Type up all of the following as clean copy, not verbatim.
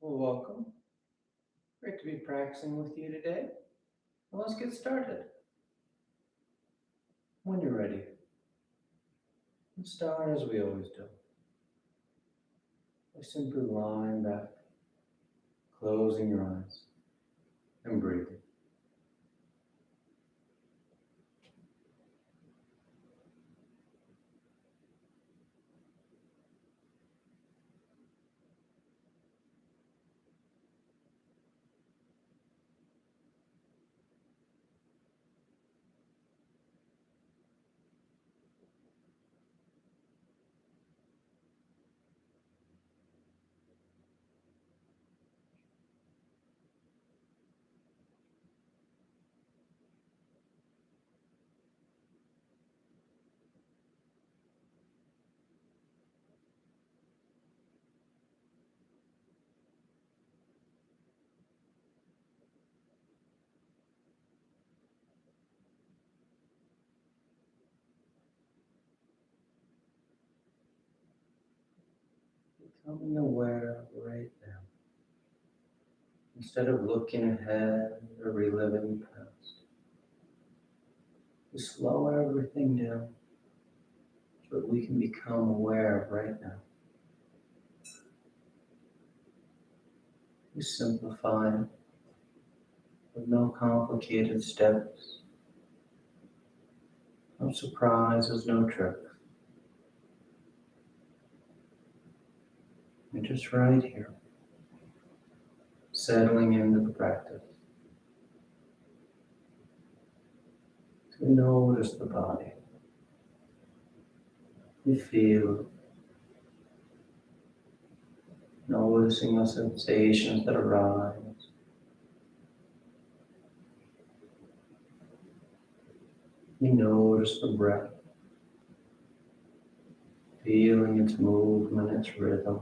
Well, welcome. Great to be practicing with you today. Well, let's get started. When you're ready, let's start as we always do. By simply lying back, closing your eyes, and breathing. Becoming aware right now. Instead of looking ahead or reliving the past, we slow everything down so that we can become aware of right now. We simplify it with no complicated steps, no surprises, no tricks. We're just right here, settling into the practice. To notice the body. You feel, noticing the sensations that arise. You notice the breath, feeling its movement, its rhythm.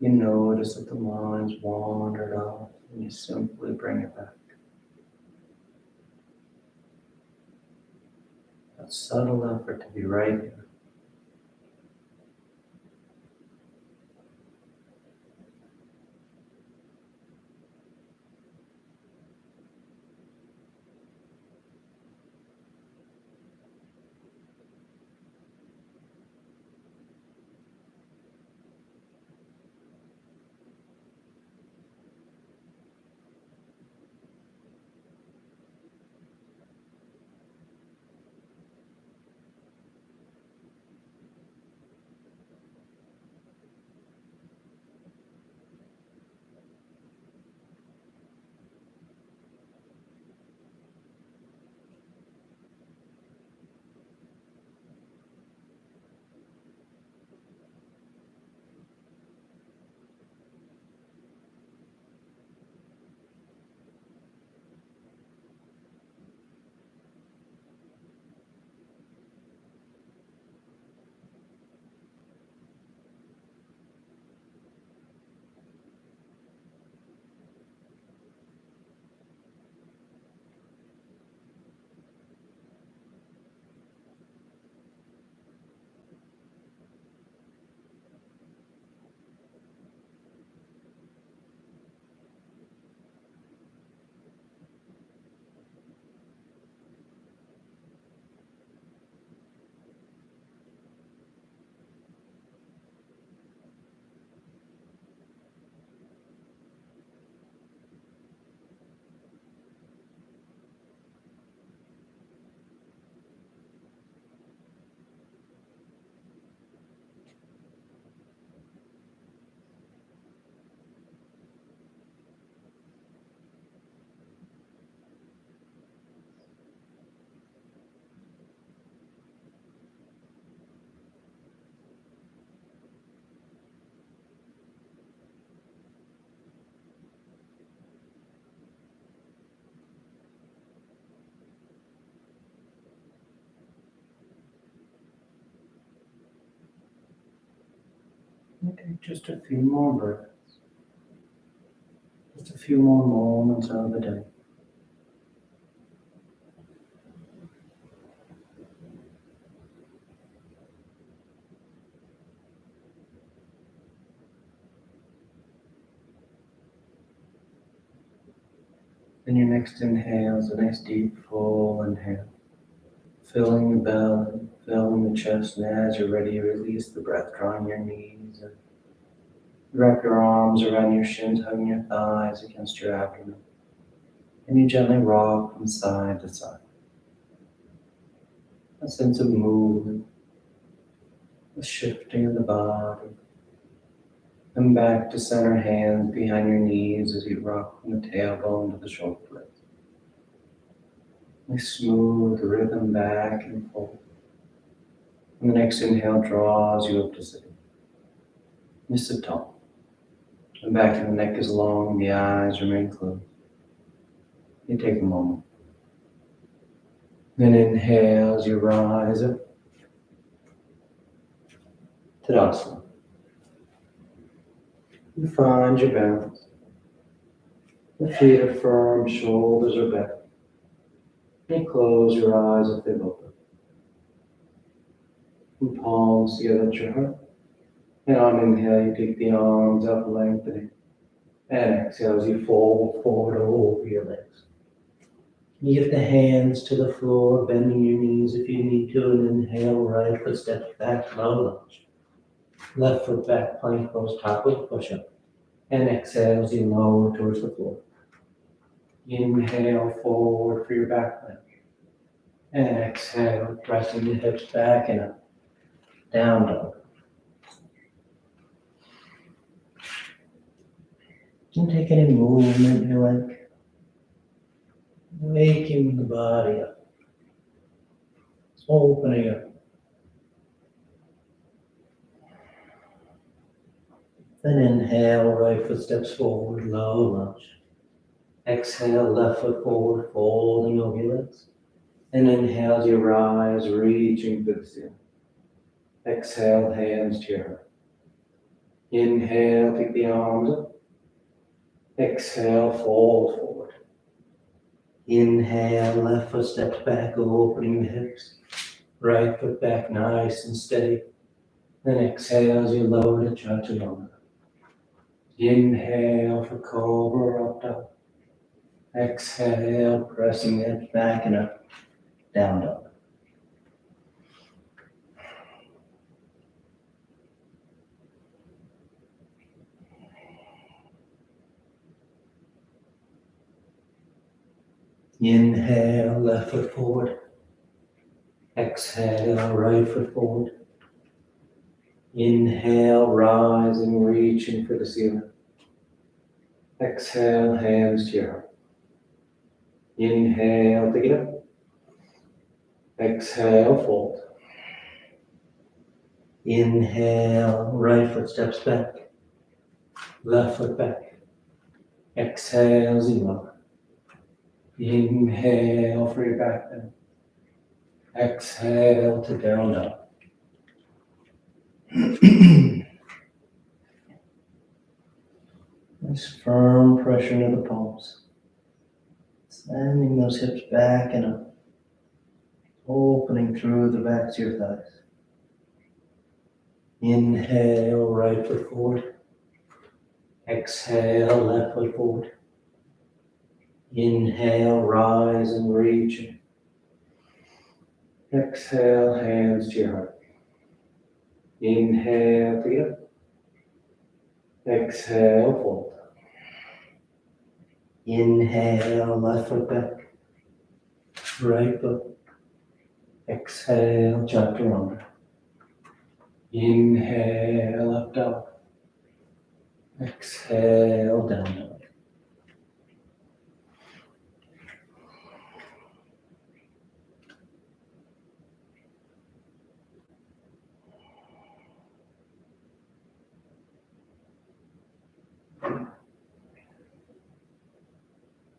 You notice that the mind's wandered off and you simply bring it back. That subtle effort to be right here. Okay, just a few more breaths. Just a few more moments of the day. Then your next inhale is a nice deep full inhale. Filling the belly, filling the chest, and as you're ready, you release the breath, drawing your knees and wrap your arms around your shins, hugging your thighs against your abdomen. And you gently rock from side to side. A sense of movement, a shifting of the body. Come back to center, hands behind your knees as you rock from the tailbone to the shoulder blades. A smooth rhythm back and forth. And the next inhale draws you up to sitting. You sit tall. And back to the neck is long, the eyes remain closed. You take a moment. Then inhale as you rise up. Tadasana. You find your balance. The feet are firm, shoulders are back. And close your eyes if they've opened. And palms together at your heart. And on inhale, you take the arms up, lengthening. And exhale as you fold forward over your legs. You get the hands to the floor, bending your knees if you need to, and inhale, right foot steps back, low lunge. Left foot back, plank pose, top with push-up. And exhale as you lower towards the floor. Inhale forward for your back lunge. And exhale, pressing the hips back and up. Down dog. You can take any movement you like. Waking the body up. Opening up. Then inhale, right foot steps forward, low lunge. Exhale, left foot forward, folding over your legs. And inhale as you rise, reaching for the ceiling. Exhale, hands to your heart. Inhale, take the arms up. Exhale, fold forward. Inhale, left foot steps back, opening the hips. Right foot back, nice and steady. Then exhale as you lower to Chaturanga. Inhale for Cobra, up dog. Exhale, pressing the hips back and up. Down dog. Inhale, left foot forward. Exhale, right foot forward. Inhale, rising, reaching for the ceiling. Exhale, hands to your heart. Inhale, take it up. Exhale, fold. Inhale, right foot steps back. Left foot back. Exhale, zero. Inhale for your back bend. Exhale to down dog. Nice firm pressure into the palms. Sending those hips back and up. Opening through the backs of your thighs. Inhale, right foot forward. Exhale, left foot forward. Inhale, rise and reach. Exhale, hands to your heart. Inhale, take it up. Exhale, fold. Inhale, left foot back. Right foot. Exhale, Chaturanga. Inhale, up dog. Exhale, down dog.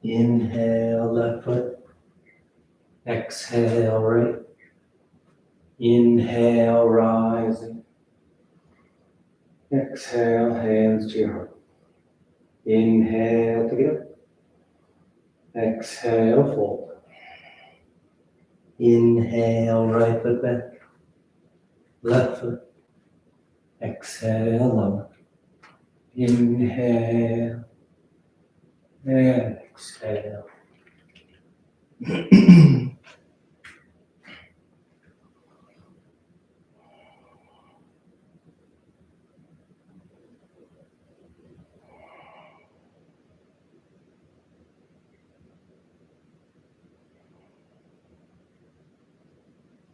Inhale, left foot. Exhale, right. Inhale, rising. Exhale, hands to your heart. Inhale, take it up. Exhale, fold. Inhale, right foot back. Left foot. Exhale, lower. Inhale. And exhale.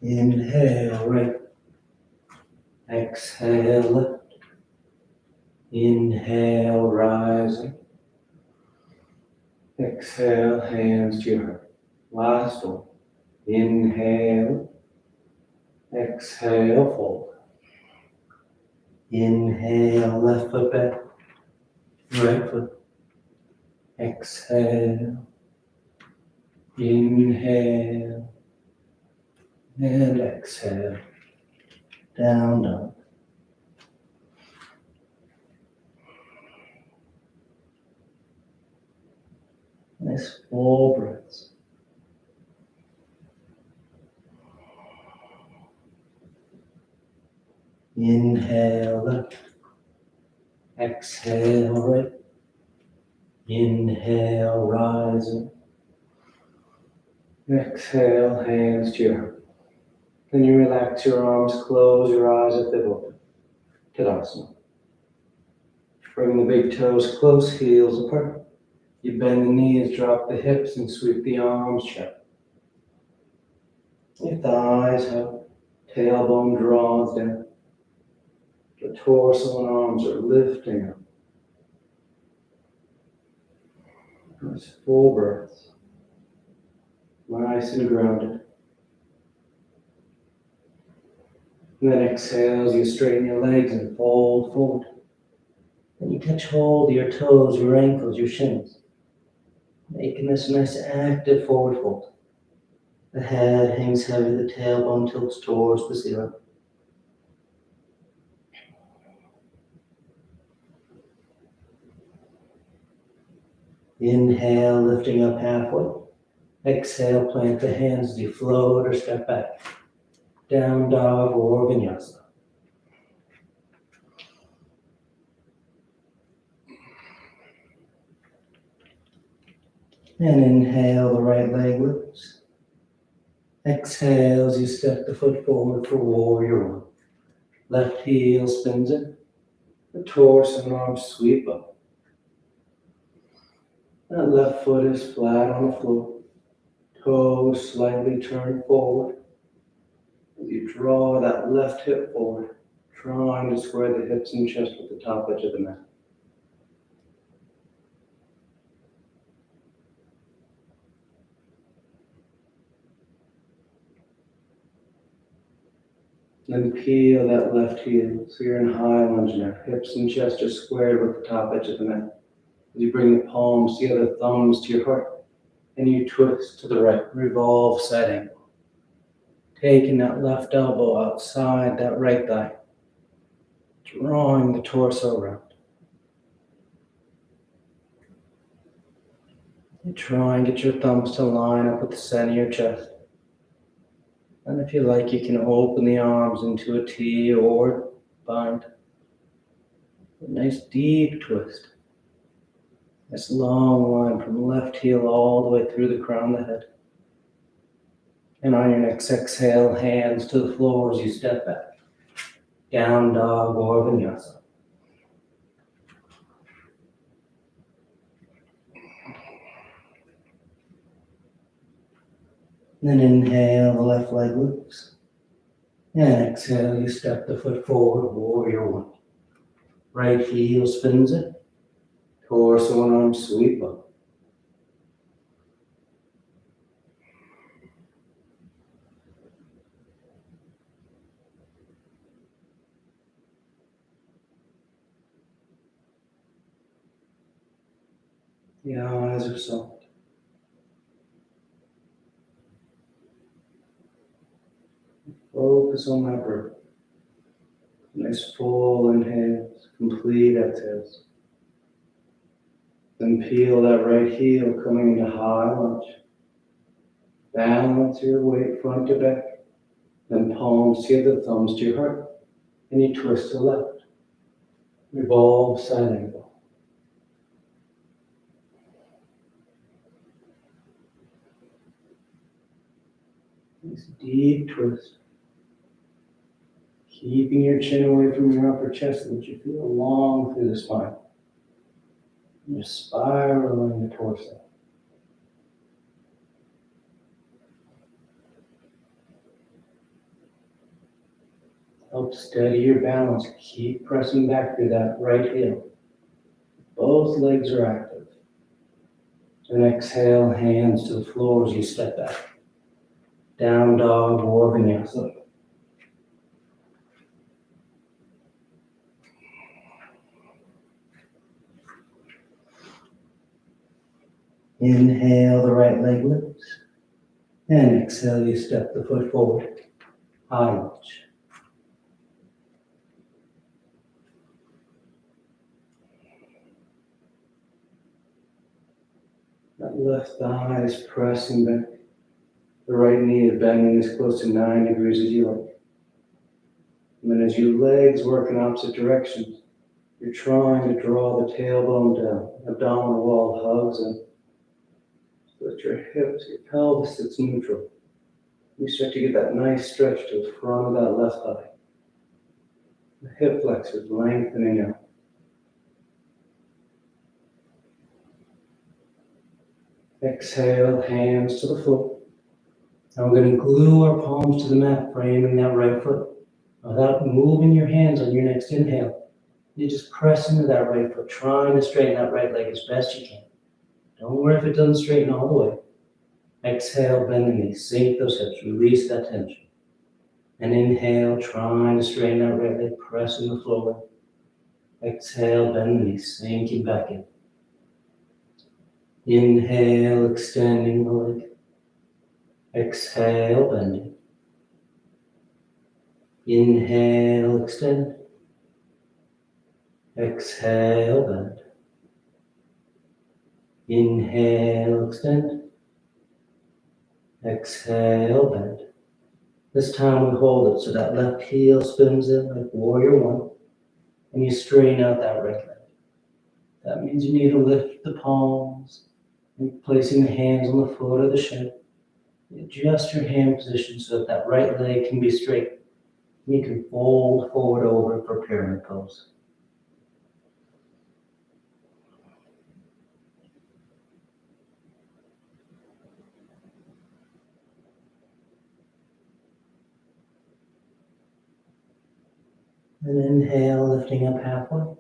Inhale, right. Exhale, left. Inhale, rising. Exhale, hands to your heart. Last one. Inhale. Exhale, fold. Inhale, left foot back. Right foot. Exhale. Inhale. And exhale. Down, down. Nice full breaths. Inhale, left. Exhale, right. Inhale, rising. Exhale, hands to your heart. Then you relax your arms, close your eyes if they've opened. Tadasana. Bring the big toes close, heels apart. You bend the knees, drop the hips, and sweep the arms shut. Your thighs up, tailbone draws down. The torso and arms are lifting up. Nice full breaths. Nice and grounded. And then exhale as you straighten your legs and fold forward. Then you touch hold of your toes, your ankles, your shins. Making this nice active forward fold. The head hangs heavy, the tailbone tilts towards the ceiling. Inhale, lifting up halfway. Exhale, plant the hands as you float or step back. Down dog or vinyasa. And inhale, the right leg lifts. Exhale as you step the foot forward for warrior one. Left heel spins in. The torso and arms sweep up. That left foot is flat on the floor. Toes slightly turn forward. As you draw that left hip forward, trying to square the hips and chest with the top edge of the mat. Then peel that left heel. So you're in high lunge now. Hips and chest are squared with the top edge of the mat. As you bring the palms together, thumbs to your heart, and you twist to the right. Revolve side angle. Taking that left elbow outside that right thigh. Drawing the torso around. You try and get your thumbs to line up with the center of your chest. And if you like, you can open the arms into a T or bind. A nice deep twist. This long line from left heel all the way through the crown of the head. And on your next exhale, hands to the floor as you step back. Down dog or vinyasa. Then inhale, the left leg loops. And exhale, you step the foot forward, warrior one. Right heel spins it. Torso and arms sweep up. The eyes are soft. Focus on that breath. Nice full inhales, complete exhales. Then peel that right heel coming into high lunge. Balance your weight front to back. Then palms together, thumbs to your heart. And you twist to left. Revolve side angle. Nice deep twist. Keeping your chin away from your upper chest so that you feel long through the spine. You're spiraling the torso. Help steady your balance. Keep pressing back through that right heel. Both legs are active. And exhale, hands to the floor as you step back. Down dog or vinyasa. Inhale, the right leg lifts. And exhale, you step the foot forward. High lunge. That left thigh is pressing back. The right knee is bending as close to 9 degrees as you like. And then as your legs work in opposite directions, you're trying to draw the tailbone down. Abdominal wall hugs in. So that your hips, your pelvis sits neutral. You start to get that nice stretch to the front of that left thigh. The hip flexors lengthening out. Exhale, hands to the floor. Now we're going to glue our palms to the mat, framing that right foot. Without moving your hands on your next inhale, you just press into that right foot, trying to straighten that right leg as best you can. Don't worry if it doesn't straighten all the way. Exhale, bend the knees, sink those hips, release that tension. And inhale, trying to straighten that right leg, pressing the floor. Exhale, bend the knees, sinking back in. Inhale, extending the leg. Exhale, bending. Inhale, extend. Exhale, bend. Inhale, extend. Exhale, bend. This time we hold it so that left heel spins in like warrior one, and you straighten out that right leg. That means you need to lift the palms and placing the hands on the foot of the shin. Adjust your hand position so that right leg can be straight. You can fold forward over for pyramid pose. And inhale, lifting up halfway.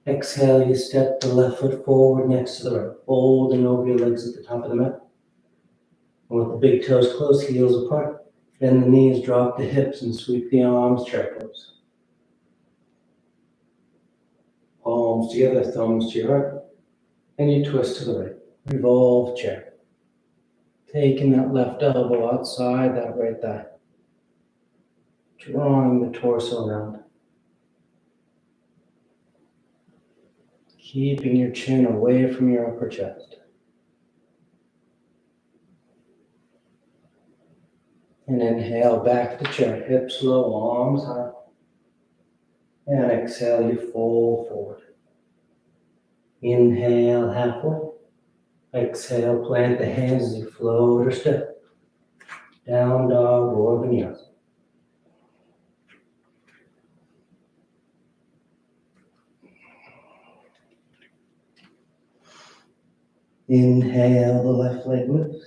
Exhale, you step the left foot forward next to the right, folding over your legs at the top of the mat. And with the big toes close, heels apart. Bend the knees, drop the hips, and sweep the arms, chair pose. Palms together, thumbs to your heart. And you twist to the right. Revolve chair. Taking that left elbow outside that right thigh. Drawing the torso around. Keeping your chin away from your upper chest. And inhale back to chair, hips low, arms high. And exhale, you fold forward. Inhale halfway. Exhale, plant the hands as you float or step. Down dog or vinyasa. Inhale, the left leg lifts.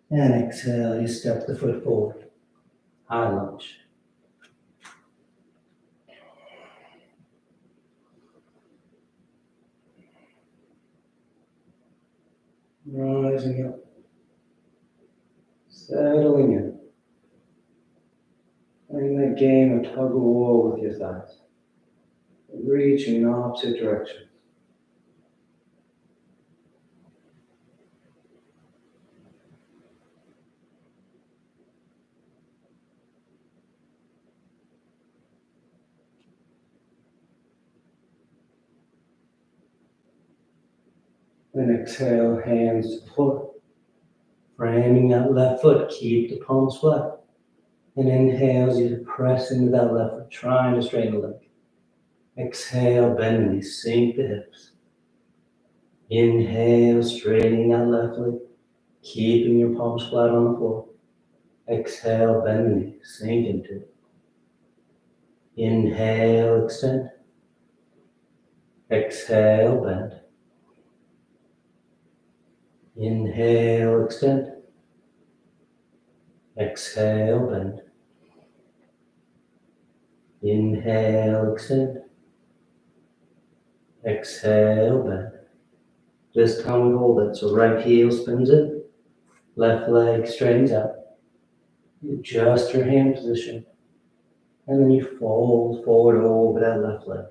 And exhale, you step the foot forward. High lunge. Rising up. Settling in. Playing that game of tug of war with your thighs. Reaching in opposite directions. And exhale, hands to the floor. Framing that left foot, keep the palms flat. And inhale as you press into that left foot, trying to straighten the leg. Exhale, bend the knees, sink the hips. Inhale, straightening that left leg, keeping your palms flat on the floor. Exhale, bend the knee, sink into it. Inhale, extend. Exhale, bend. Inhale, extend. Exhale, bend. Inhale, extend. Exhale, bend. This time we hold it. So right heel spins in, left leg straightens out. You adjust your hand position, and then you fold forward over that left leg.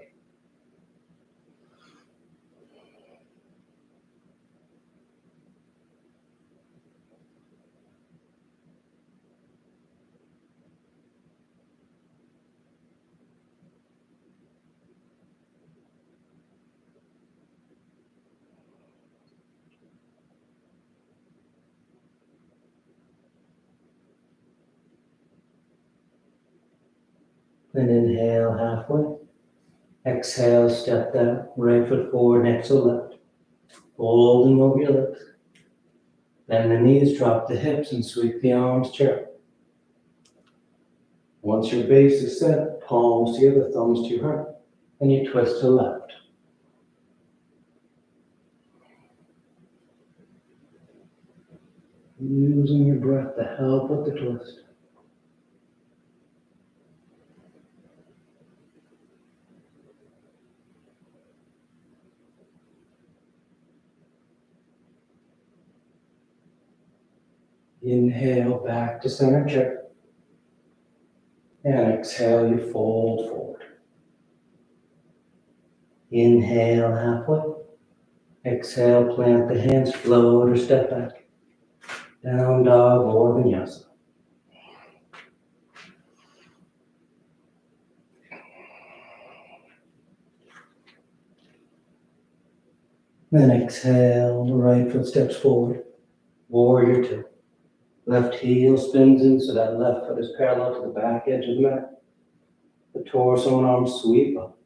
Then inhale halfway. Exhale, step that right foot forward next to the left. Folding over your lips. Bend the knees, drop the hips, and sweep the arms chair. Once your base is set, palms together, thumbs to your heart, and you twist to the left. Using your breath to help with the twist. Inhale back to center chair. And exhale, you fold forward. Inhale halfway. Exhale, plant the hands, float or step back. Down dog or vinyasa. Then exhale, the right foot steps forward. Warrior two. Left heel spins in so that left foot is parallel to the back edge of the mat. The torso and arms sweep up.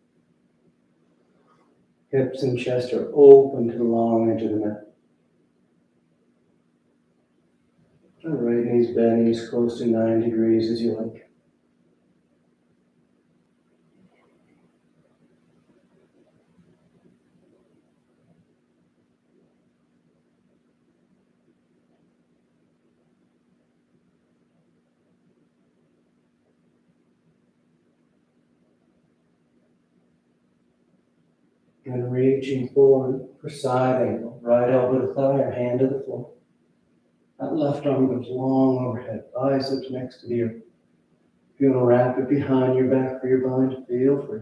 Hips and chest are open to the long edge of the mat. The right knee's bending as close to 9 degrees as you like. And reaching forward for side angle. Right elbow to thigh or hand to the floor. That left arm goes long overhead, biceps next to the earth. If you want to wrap it behind your back for your bind, feel free.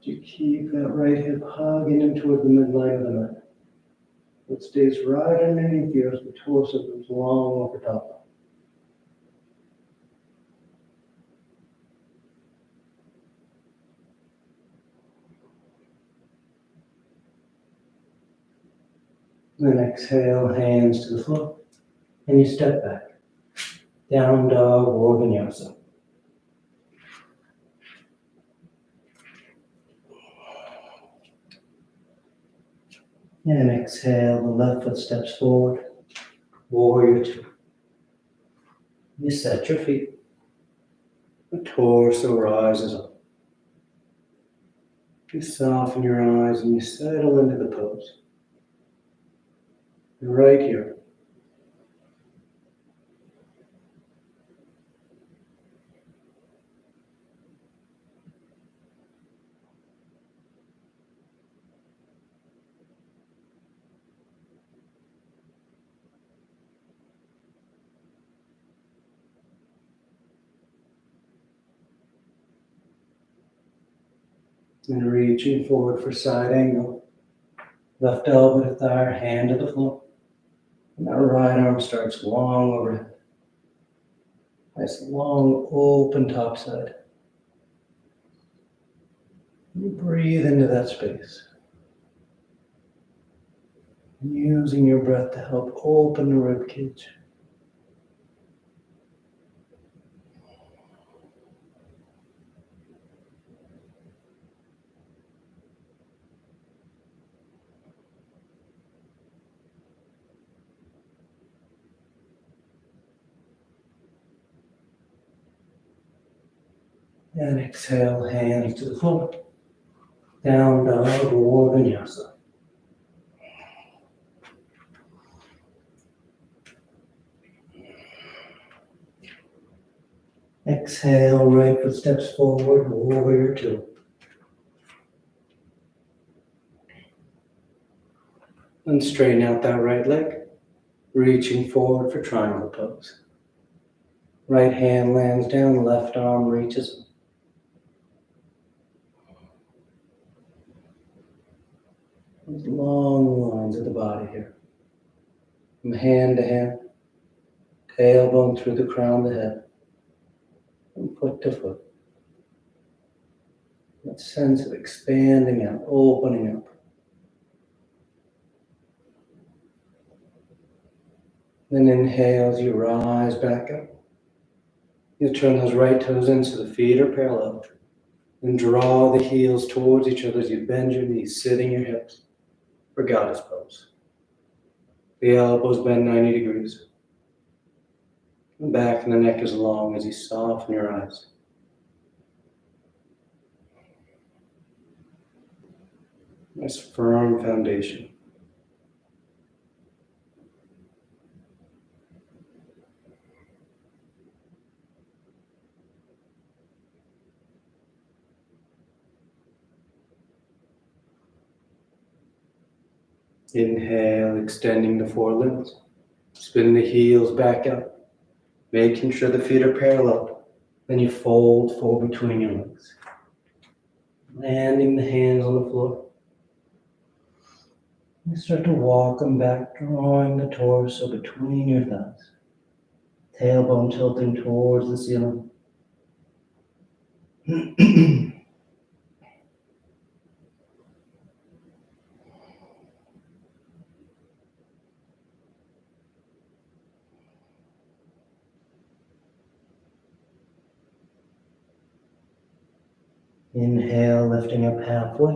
You keep that right hip hugging in toward the midline of the mat. It stays right underneath you as the torso goes long over top. Then exhale, hands to the floor, and you step back. Down dog or vinyasa. And exhale, the left foot steps forward. Warrior two. You set your feet. The torso rises up. You soften your eyes and you settle into the pose. And right here. And reaching forward for side angle. Left elbow to thigh, hand to the floor. And that right arm starts long overhead. Nice long open top side. You breathe into that space. Using your breath to help open the rib cage. And exhale, hands to the floor. Down dog or vinyasa. Exhale, right foot steps forward, warrior two. And straighten out that right leg, reaching forward for triangle pose. Right hand lands down, left arm reaches up. Those long lines of the body here. From hand to hand, tailbone through the crown of the head, and foot to foot. That sense of expanding out, opening up. Then inhale as you rise back up. You turn those right toes in so the feet are parallel. And draw the heels towards each other as you bend your knees, sitting your hips for goddess pose. The elbows bend 90 degrees. The back and the neck is long as you soften your eyes. Nice firm foundation. Inhale, extending the forelimbs. Spin the heels back up, making sure the feet are parallel. Then you fold forward between your legs. Landing the hands on the floor. And start to walk them back, drawing the torso between your thighs. Tailbone tilting towards the ceiling. Inhale, lifting up halfway.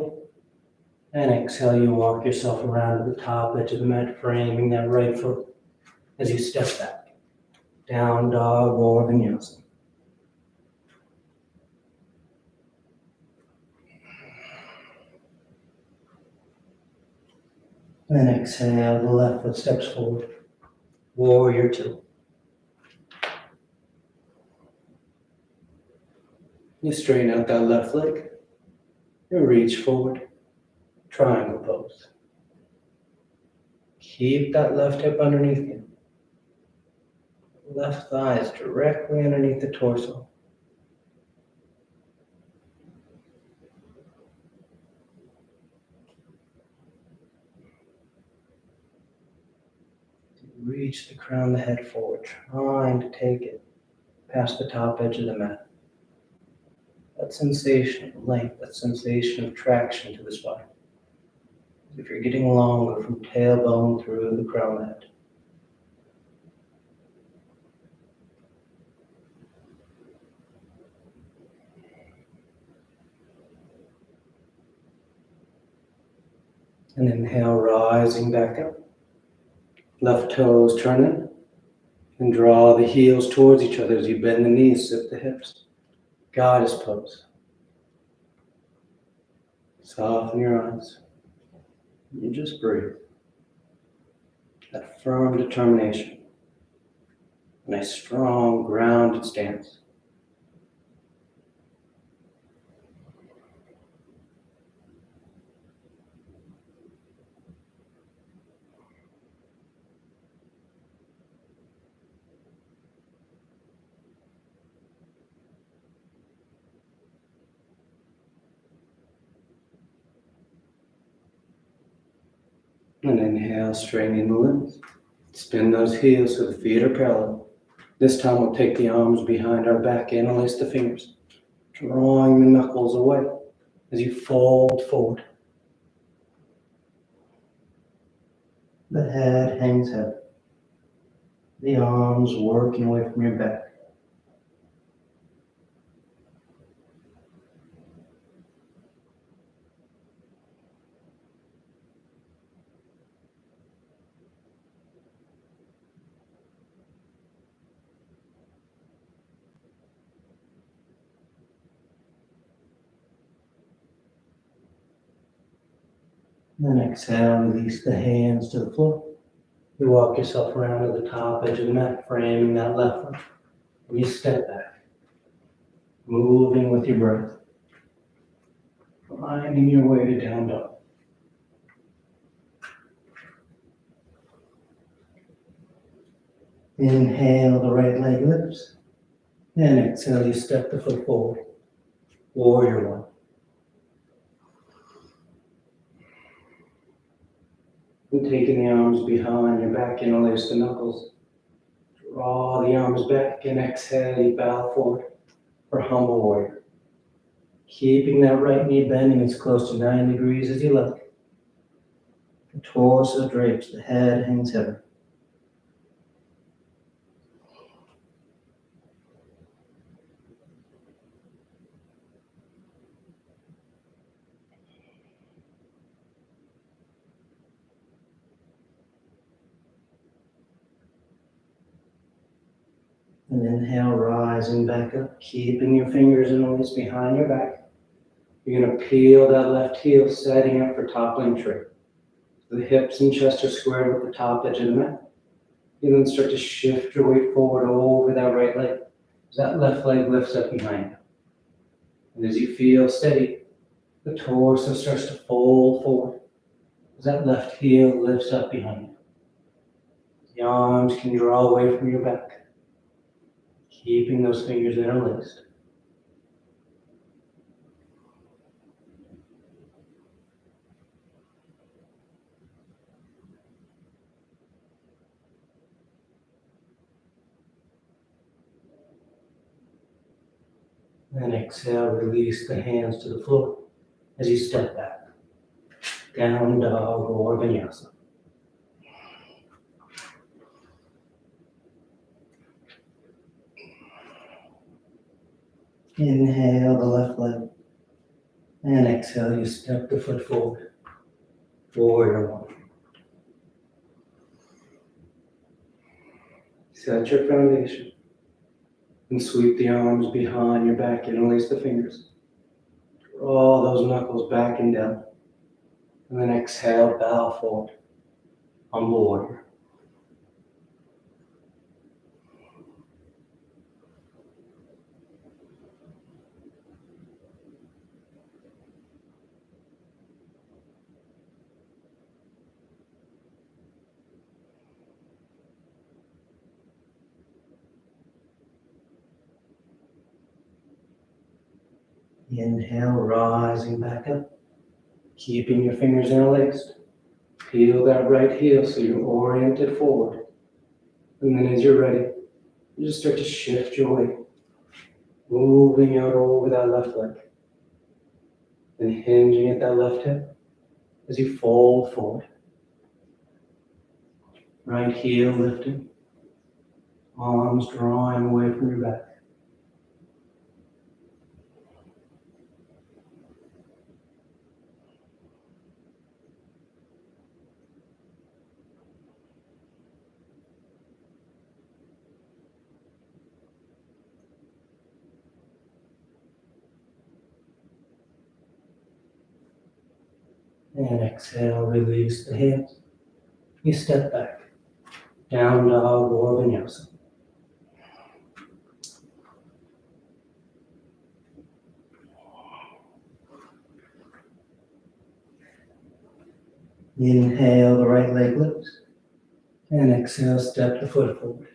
And exhale, you walk yourself around to the top edge of the mat, framing that right foot as you step back. Down dog or vinyasa. And exhale, the left foot steps forward. Warrior two. You straighten out that left leg. You reach forward. Triangle pose. Keep that left hip underneath you. Left thigh is directly underneath the torso. Reach the crown of the head forward, trying to take it past the top edge of the mat. That sensation of length, that sensation of traction to the spine. If you're getting longer from tailbone through the crown of the head. And inhale, rising back up. Left toes turning. And draw the heels towards each other as you bend the knees, sit the hips. Goddess pose. Soften your eyes. You just breathe. That firm determination. A nice, strong, grounded stance. And inhale, straightening the limbs. Spin those heels so the feet are parallel. This time we'll take the arms behind our back, interlace the fingers, drawing the knuckles away as you fold forward. The head hangs heavy. The arms working away from your back. Then exhale, release the hands to the floor. You walk yourself around to the top edge of the mat, framing that left foot. And you step back, moving with your breath, finding your way to down dog. Inhale, the right leg lifts. And exhale, you step the foot forward. Warrior one. And taking the arms behind your back, interlace the knuckles. Draw the arms back and exhale, you bow forward for humble warrior. Keeping that right knee bending as close to 9 degrees as you like. The torso drapes, the head hangs heavy. And inhale, rising back up, keeping your fingers and knees behind your back. You're going to peel that left heel, setting up for toppling tree. The hips and chest are squared with the top edge of the mat. You then start to shift your weight forward over that right leg. As that left leg lifts up behind you. And as you feel steady, the torso starts to fold forward. As that left heel lifts up behind you. The arms can draw away from your back. Keeping those fingers interlaced. Then exhale, release the hands to the floor as you step back. Down dog or vinyasa. Inhale the left leg. And exhale, you step the foot forward. Warrior one. Set your foundation. And sweep the arms behind your back, interlace the fingers. Draw those knuckles back and down. And then exhale, bow forward. Humble warrior. Inhale, rising back up. Keeping your fingers interlaced. Peel that right heel so you're oriented forward. And then as you're ready, you just start to shift your weight. Moving out over that left leg. And hinging at that left hip as you fold forward. Right heel lifting. Arms drawing away from your back. And exhale, release the hands. You step back. Down dog or vinyasa. Inhale, the right leg lifts. And exhale, step the foot forward.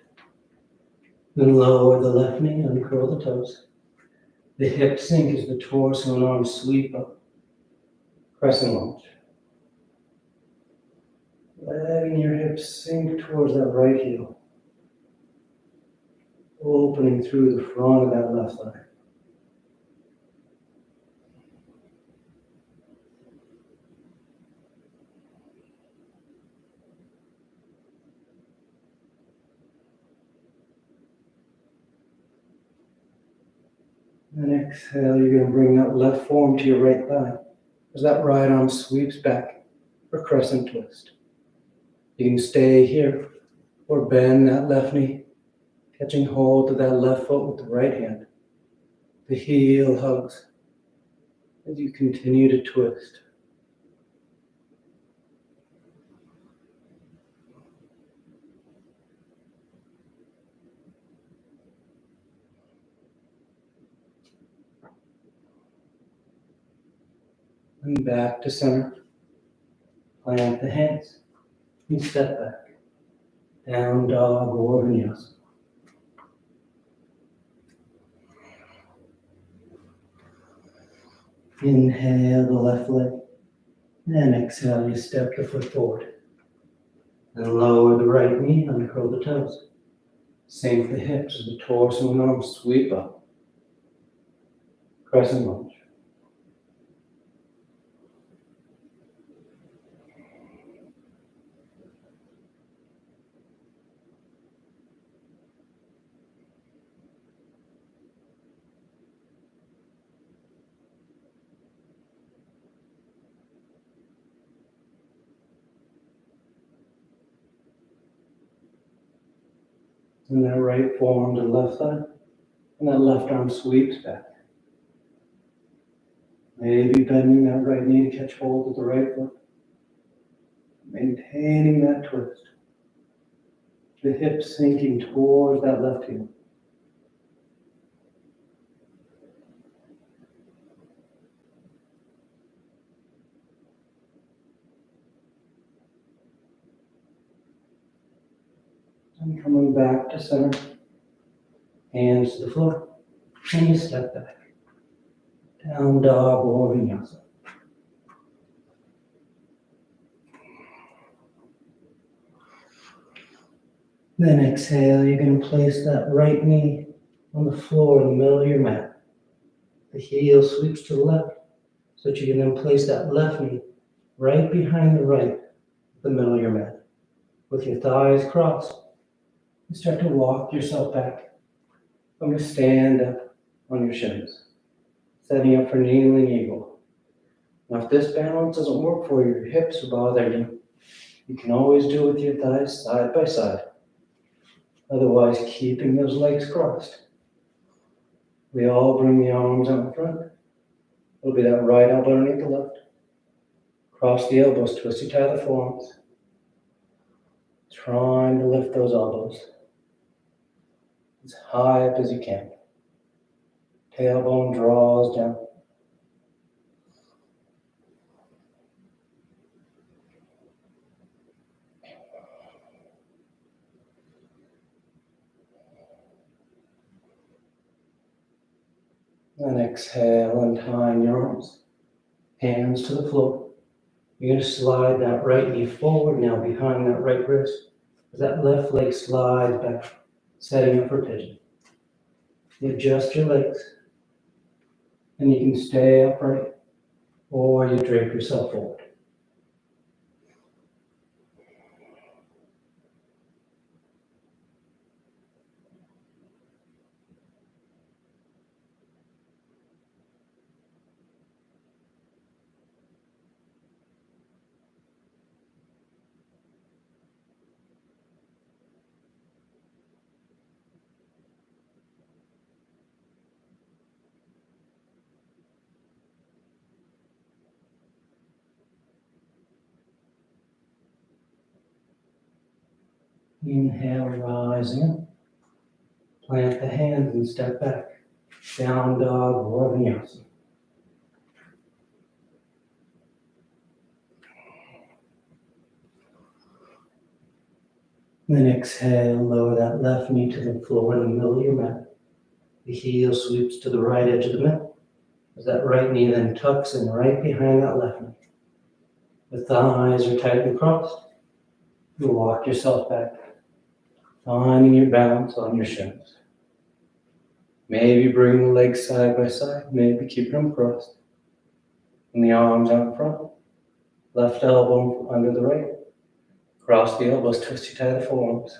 Then lower the left knee, uncurl the toes. The hips sink as the torso and arms sweep up. Crescent lunge. Letting your hips sink towards that right heel. Opening through the front of that left leg. And exhale, you're going to bring that left forearm to your right thigh as that right arm sweeps back for crescent twist. You can stay here or bend that left knee, catching hold of that left foot with the right hand. The heel hugs as you continue to twist. And back to center. Plant the hands. And step back. Down dog or vinyasa. Inhale the left leg. And exhale, you step the foot forward. And lower the right knee, uncurl the toes. Sink the hips as the torso and arms sweep up. Crescent lunge. And that right forearm to the left side. And that left arm sweeps back. Maybe bending that right knee to catch hold of the right foot. Maintaining that twist. The hips sinking towards that left heel. And coming back to center. Hands to the floor. And you step back. Down dog or vinyasa. Then exhale, you're going to place that right knee on the floor in the middle of your mat. The heel sweeps to the left, so that you can then place that left knee right behind the right, the middle of your mat. With your thighs crossed, you start to walk yourself back. I'm going to stand up on your shins, setting up for kneeling eagle. Now, if this balance doesn't work for you, your hips are bothering you, you can always do it with your thighs side by side. Otherwise, keeping those legs crossed. We all bring the arms out in front. It'll be that right elbow underneath the left. Cross the elbows, twisty tie the forearms. Trying to lift those elbows as high up as you can. Tailbone draws down. And exhale, untying your arms. Hands to the floor. You're going to slide that right knee forward now behind that right wrist. As that left leg slides back, setting up for pigeon. You adjust your legs. And you can stay upright or you drape yourself forward. Inhale, rising up. Plant the hands and step back. Down dog or vinyasa. Then exhale, lower that left knee to the floor in the middle of your mat. The heel sweeps to the right edge of the mat. As that right knee then tucks in right behind that left knee. The thighs are tightly crossed. You walk yourself back, finding your balance on your shins. Maybe bring the legs side by side, maybe keep them crossed. And the arms out in front. Left elbow under the right. Cross the elbows, twisty tie the forearms.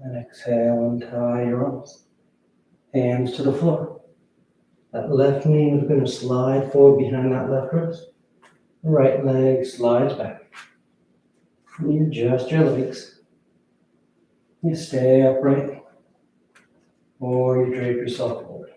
And exhale and tie your arms. Hands to the floor. That left knee is going to slide forward behind that left wrist. The right leg slides back. And you adjust your legs. You stay upright, or you drape yourself forward.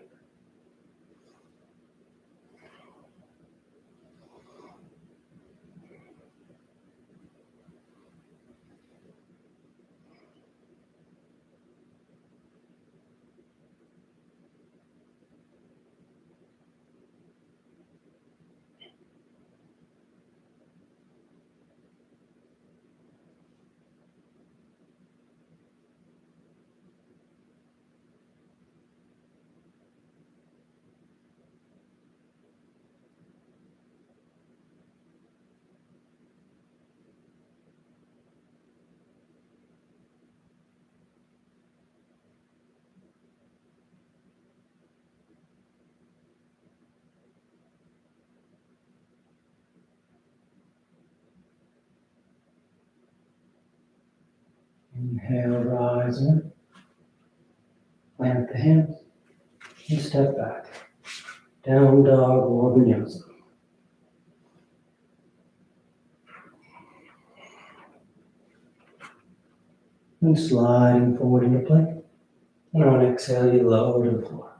Inhale, rising. Plant the hands and step back. Down dog or vinyasa. And sliding forward into plank. And on exhale, you lower to the floor.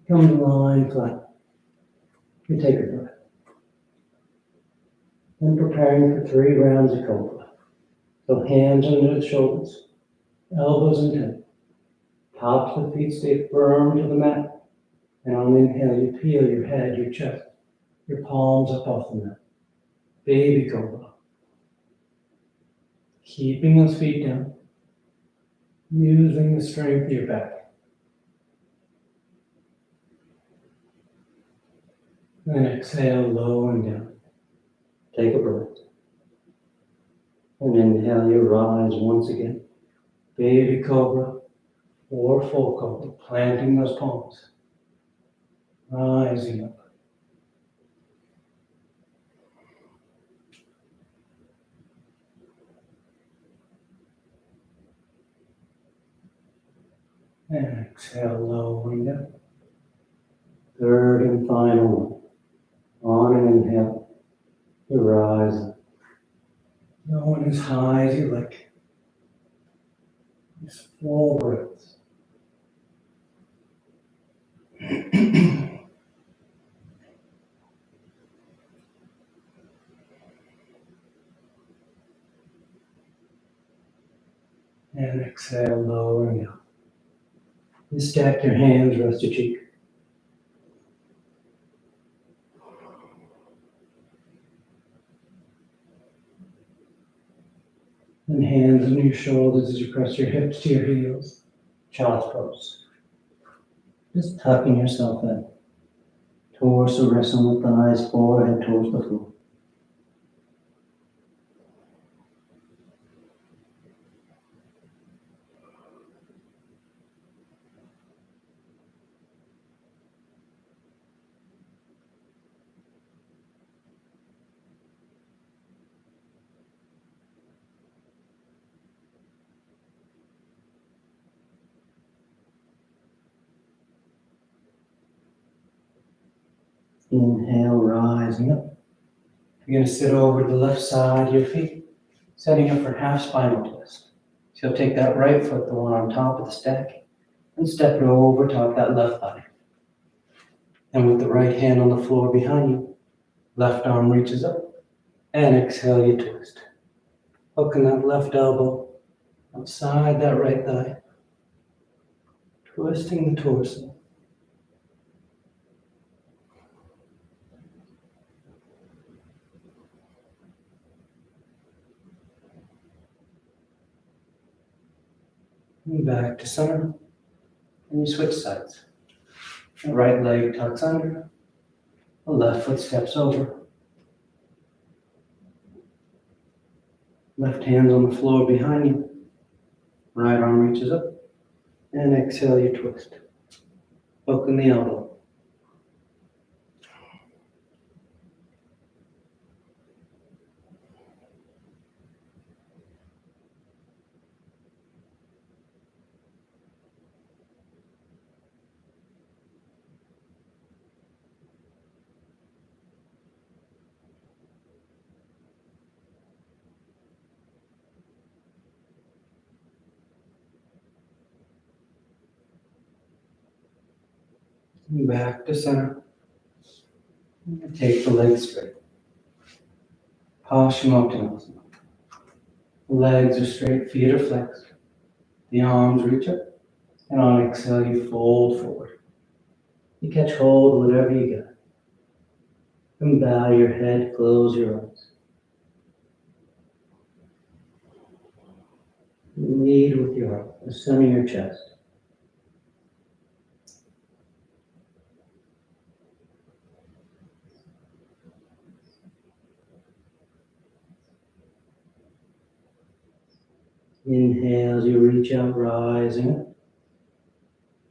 Come to line flat. You take a breath. And preparing for 3 rounds of cobra. So hands under the shoulders, elbows in tight. Tops of the feet stay firm to the mat. And on the inhale, you peel your head, your chest, your palms up off the mat. Baby cobra. Keeping those feet down. Using the strength of your back. Then exhale, low and down. Take a breath. And inhale, you rise once again. Baby cobra or full cobra, planting those palms. Rising up. And exhale, low and down. Third and final one. On an inhale, you rise up. Going as high as you like. Just full breaths. And exhale, lowering down. You stack your hands, rest your cheek. And hands on your shoulders as you press your hips to your heels. Child's pose. Just tucking yourself in. Torso rests on the thighs, forehead towards the floor. Inhale, rising up. You're going to sit over the left side of your feet, setting up for half spinal twist. So you'll take that right foot, the one on top of the stack, and step it over top that left thigh. And with the right hand on the floor behind you, left arm reaches up, and exhale, you twist. Hooking that left elbow outside that right thigh, twisting the torso. And back to center, and you switch sides. The right leg tucks under, the left foot steps over. Left hand on the floor behind you, right arm reaches up, and exhale, you twist. Hooking the elbow. And back to center. Take the legs straight. Paschimottanasana. Legs are straight, feet are flexed. The arms reach up. And on exhale, you fold forward. You catch hold of whatever you got. And bow your head, close your eyes. Lead with your heart, the center of your chest. Inhale as you reach out, rising up.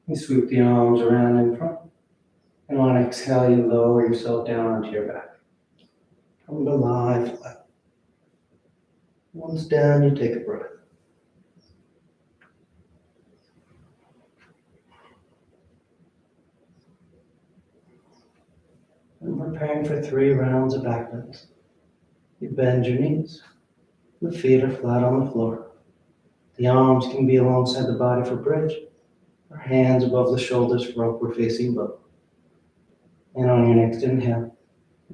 You sweep the arms around in front. And on exhale, you lower yourself down onto your back. Come to lie flat. Once down, you take a breath. And preparing for 3 rounds of back bends. You bend your knees. The feet are flat on the floor. The arms can be alongside the body for bridge, or hands above the shoulders for upward facing bow. And on your next inhale,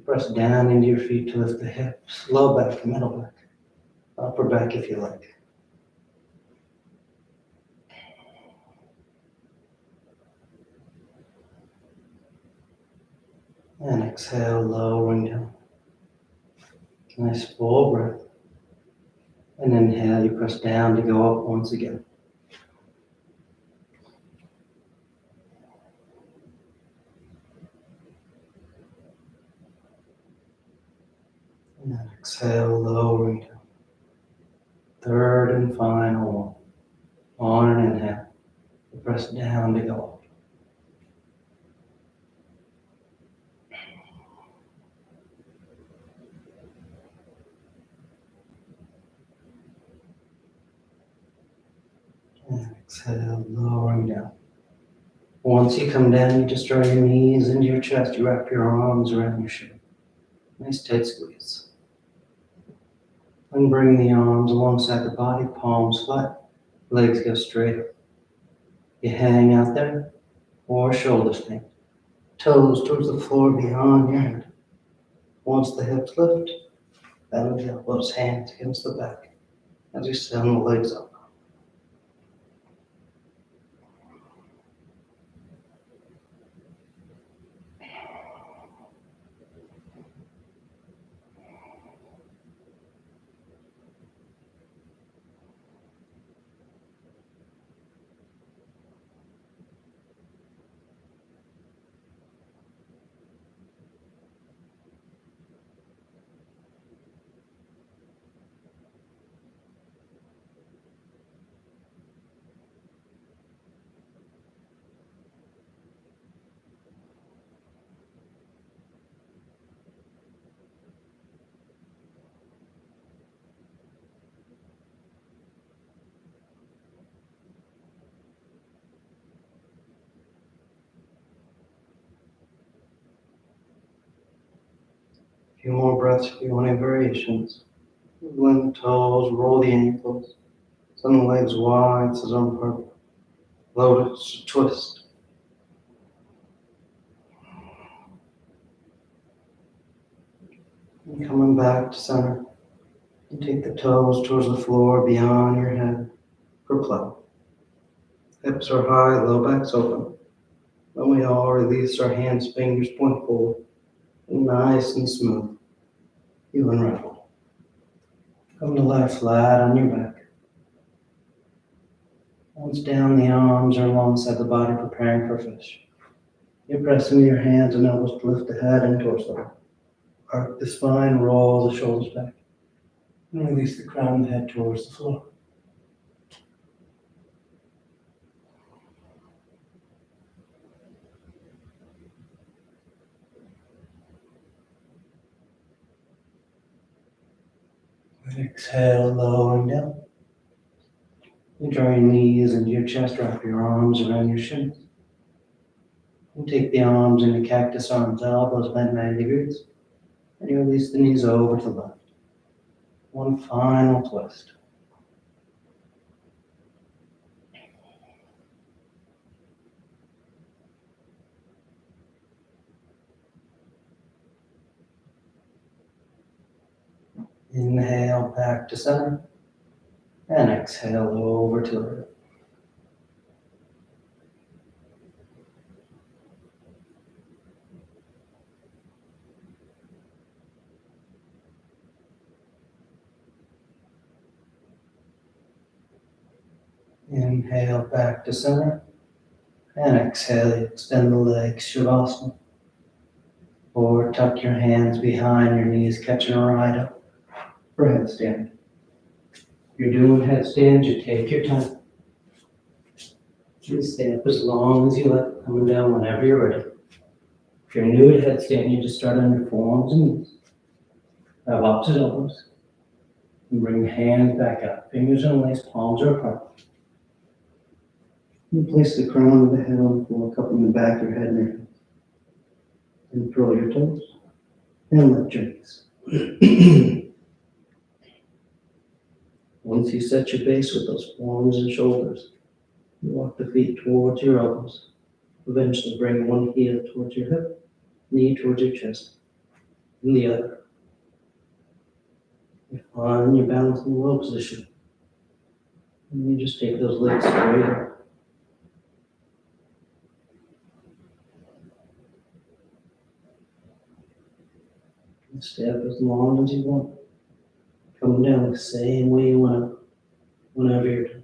press down into your feet to lift the hips, low back, middle back, upper back if you like. And exhale, lowering down. Nice full breath. And inhale, you press down to go up once again. And then exhale, lowering down. Third and final one. On an inhale, you press down to go up. And exhale, lowering down. Once you come down, you just draw your knees into your chest. You wrap your arms around your shoulder. Nice tight squeeze. And bring the arms alongside the body, palms flat, legs go straight up. You hang out there, or shoulders hang. Toes towards the floor beyond your head. Once the hips lift, bend the elbows, hands against the back as you send the legs up. A few more breaths if you want any variations. Blend the toes, roll the ankles. Send the legs wide, so don't part. Lotus, twist. And coming back to center. And take the toes towards the floor beyond your head for plow. Hips are high, low back's open. Then we all release our hands, fingers point forward. And nice and smooth. You unravel. Come to lie flat on your back. Once down, the arms are alongside the body, preparing for fish. You press into your hands and elbows to lift the head and torso. Arc the spine, roll the shoulders back. And release the crown of the head towards the floor. And exhale, lowering down. You draw your knees into your chest, wrap your arms around your shins. You take the arms into cactus arms, elbows bent 90 degrees. And you release the knees over to the left. One final twist. Inhale back to center. And exhale over to the right. Inhale back to center. And exhale, extend the legs, Shavasana. Or tuck your hands behind your knees, catching a right up for headstand. If you're doing headstands, you take your time. You stay up as long as you like, coming down whenever you're ready. If you're new to headstand, you just start on your forearms and knees. Have opposite elbows. And bring your hands back up. Fingers on lace, palms are apart. You place the crown of the head on the floor, cupping the back of your head and your head. And curl your toes. And lift your knees. Once you set your base with those forearms and shoulders, you walk the feet towards your elbows. Eventually bring one heel towards your hip, knee towards your chest, and the other. You find your balance in the low position. And you just take those legs straight up. And stay up as long as you want. Coming down the same way you went up, whenever you're done.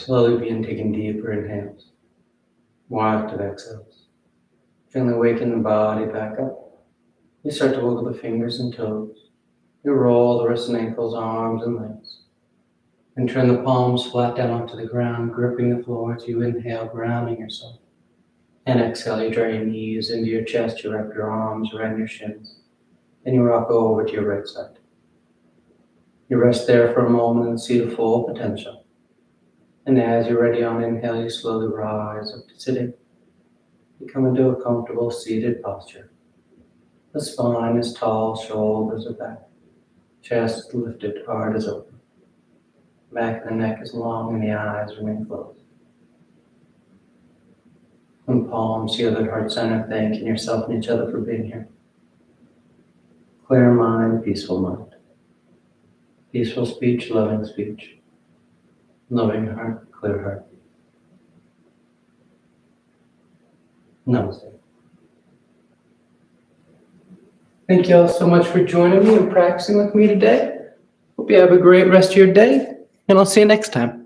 Slowly begin taking deeper inhales, more active exhales. Gently waking the body back up. You start to wiggle the fingers and toes. You roll the wrists and ankles, arms and legs. And turn the palms flat down onto the ground, gripping the floor as you inhale, grounding yourself. And exhale, you draw your knees into your chest, you wrap your arms around your shins. Then you rock over to your right side. You rest there for a moment and see the full potential. And as you're ready on inhale, you slowly rise up to sitting. You come into a comfortable seated posture. The spine is tall, shoulders are back. Chest lifted, heart is open. Back of the neck is long and the eyes remain closed. When palms together, heart center, thanking yourself and each other for being here. Clear mind, peaceful mind. Peaceful speech, loving speech. Loving heart, clear heart. Namaste. Thank you all so much for joining me and practicing with me today. Hope you have a great rest of your day, and I'll see you next time.